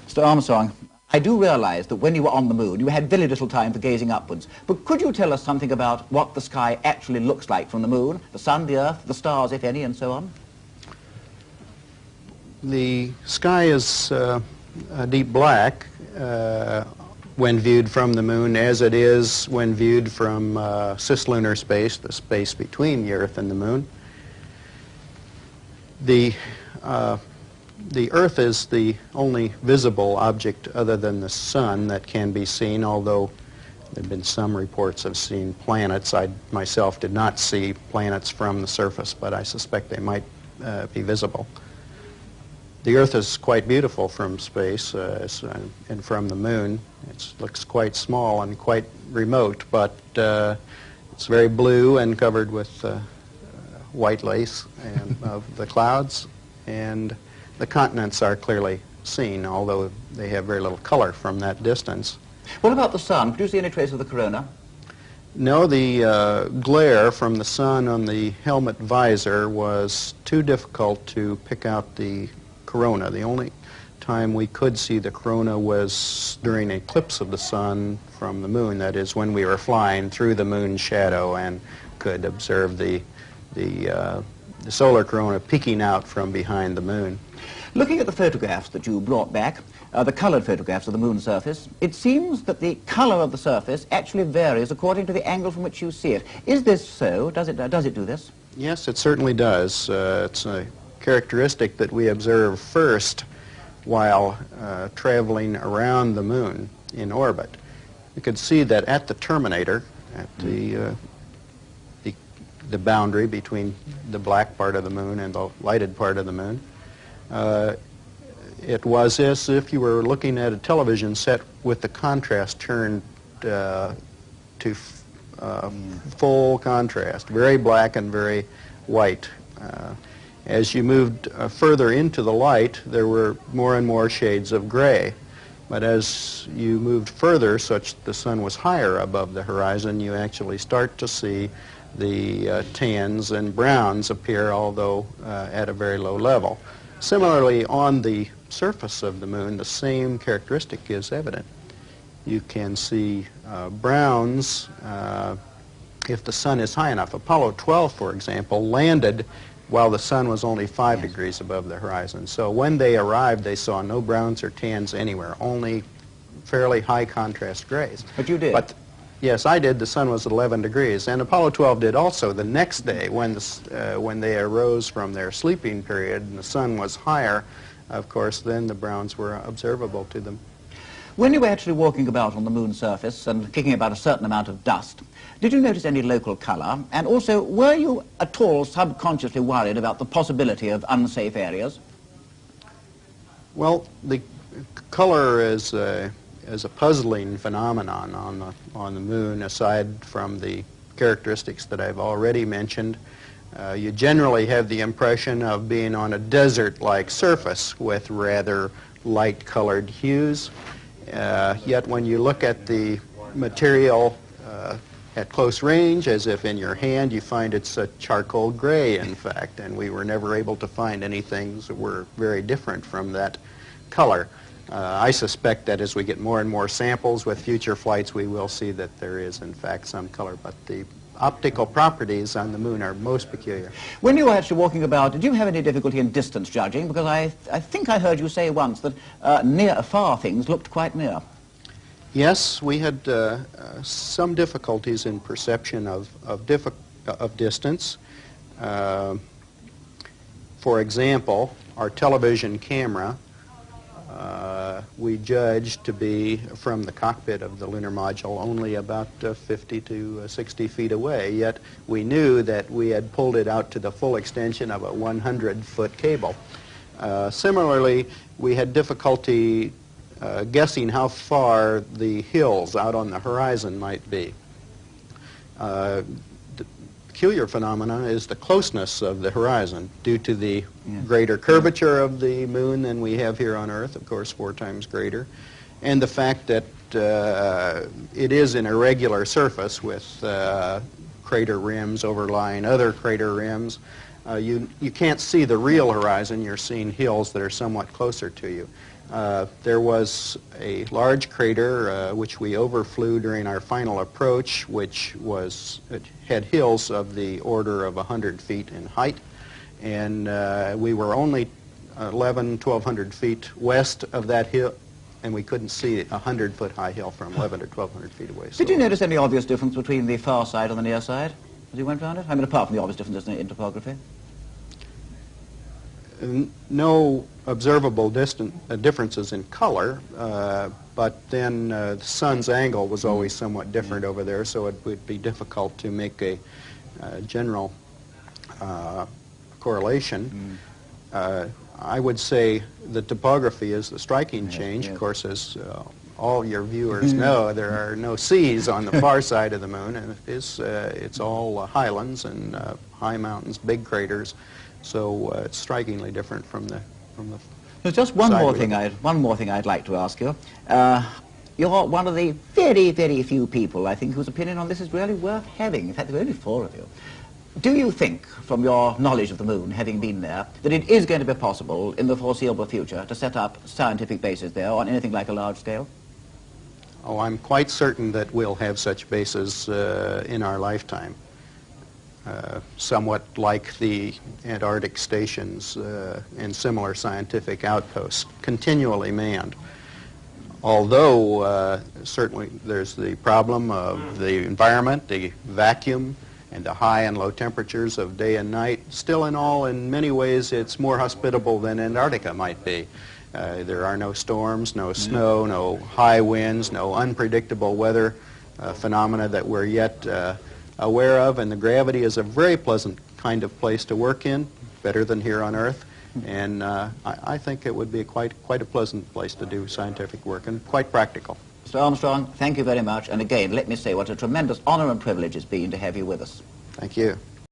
Mr. Armstrong, I do realize that when you were on the moon, you had very little time for gazing upwards. But could you tell us something about what the sky actually looks like from the moon, the sun, the earth, the stars, if any, and so on? The sky is a deep black when viewed from the moon, as it is when viewed from cislunar space, the space between the Earth and the moon. The Earth is the only visible object other than the sun that can be seen, although there have been some reports of seeing planets. I myself did not see planets from the surface, but I suspect they might be visible. The Earth is quite beautiful from space and from the moon. It looks quite small and quite remote, but it's very blue and covered with white lace and of the clouds, and the continents are clearly seen, although they have very little color from that distance. What about the sun? Could you see any trace of the corona? No, the glare from the sun on the helmet visor was too difficult to pick out the corona. The only time we could see the corona was during an eclipse of the sun from the moon. That is, when we were flying through the moon's shadow and could observe the solar corona peeking out from behind the moon. Looking at the photographs that you brought back, the colored photographs of the moon's surface, it seems that the color of the surface actually varies according to the angle from which you see it. Is this so? Does it do this? Yes, it certainly does. It's a characteristic that we observe first while traveling around the moon in orbit. You could see that at the terminator, at the boundary between the black part of the moon and the lighted part of the moon, it was as if you were looking at a television set with the contrast turned to full contrast, very black and very white. As you moved further into the light, there were more and more shades of gray. But as you moved further, such the sun was higher above the horizon, you actually start to see the tans and browns appear, although at a very low level. Similarly, on the surface of the moon, the same characteristic is evident. You can see browns if the sun is high enough. Apollo 12, for example, landed while the sun was only 5 degrees above the horizon. So when they arrived, they saw no browns or tans anywhere, only fairly high contrast grays. But you did? But yes, I did. The sun was at 11 degrees. And Apollo 12 did also the next day when they arose from their sleeping period and the sun was higher. Of course, then the browns were observable to them. When you were actually walking about on the moon's surface and kicking about a certain amount of dust, did you notice any local color? And also, were you at all subconsciously worried about the possibility of unsafe areas? Well, the color is a puzzling phenomenon on the moon, aside from the characteristics that I've already mentioned. You generally have the impression of being on a desert-like surface with rather light-colored hues. Yet when you look at the material at close range, as if in your hand, you find it's a charcoal gray, in fact, and we were never able to find any things that were very different from that color. I suspect that as we get more and more samples with future flights, we will see that there is, in fact, some color, but the optical properties on the moon are most peculiar. When you were actually walking about, did you have any difficulty in distance judging? Because I think I heard you say once that far things looked quite near. Yes, we had some difficulties in perception of distance. For example, our television camera we judged to be from the cockpit of the lunar module only about 50 to 60 feet away, yet we knew that we had pulled it out to the full extension of a 100-foot cable. Similarly, we had difficulty guessing how far the hills out on the horizon might be. The peculiar phenomena is the closeness of the horizon due to the greater curvature of the moon than we have here on Earth, of course 4 times greater, and the fact that it is an irregular surface with crater rims overlying other crater rims. You can't see the real horizon. You're seeing hills that are somewhat closer to you. There was a large crater which we overflew during our final approach, it had hills of the order of 100 feet in height, and we were only 1,100 feet west of that hill, and we couldn't see a 100-foot high hill from 1,100 to 1,200 feet away. Did you notice any obvious difference between the far side and the near side as you went round it? I mean, apart from the obvious differences in topography? No observable differences in color, but then the sun's angle was always somewhat different over there, so it would be difficult to make a general correlation. I would say the topography is the striking change. Of course, as all your viewers know, there are no seas on the far side of the moon, and it's all highlands and high mountains, big craters. So it's strikingly different from the. There's just one more thing I'd like to ask you. You're one of the very, very few people, I think, whose opinion on this is really worth having. In fact, there are only 4 of you. Do you think, from your knowledge of the moon, having been there, that it is going to be possible in the foreseeable future to set up scientific bases there on anything like a large scale? Oh, I'm quite certain that we'll have such bases in our lifetime. Somewhat like the Antarctic stations and similar scientific outposts, continually manned. Although certainly there's the problem of the environment, the vacuum, and the high and low temperatures of day and night. Still in all, in many ways, it's more hospitable than Antarctica might be. There are no storms, no snow, no high winds, no unpredictable weather phenomena that we're yet aware of, and the gravity is a very pleasant kind of place to work in, better than here on Earth, and I think it would be quite a pleasant place to do scientific work, and quite practical. Mr. Armstrong, thank you very much, and again, let me say what a tremendous honor and privilege it's been to have you with us. Thank you.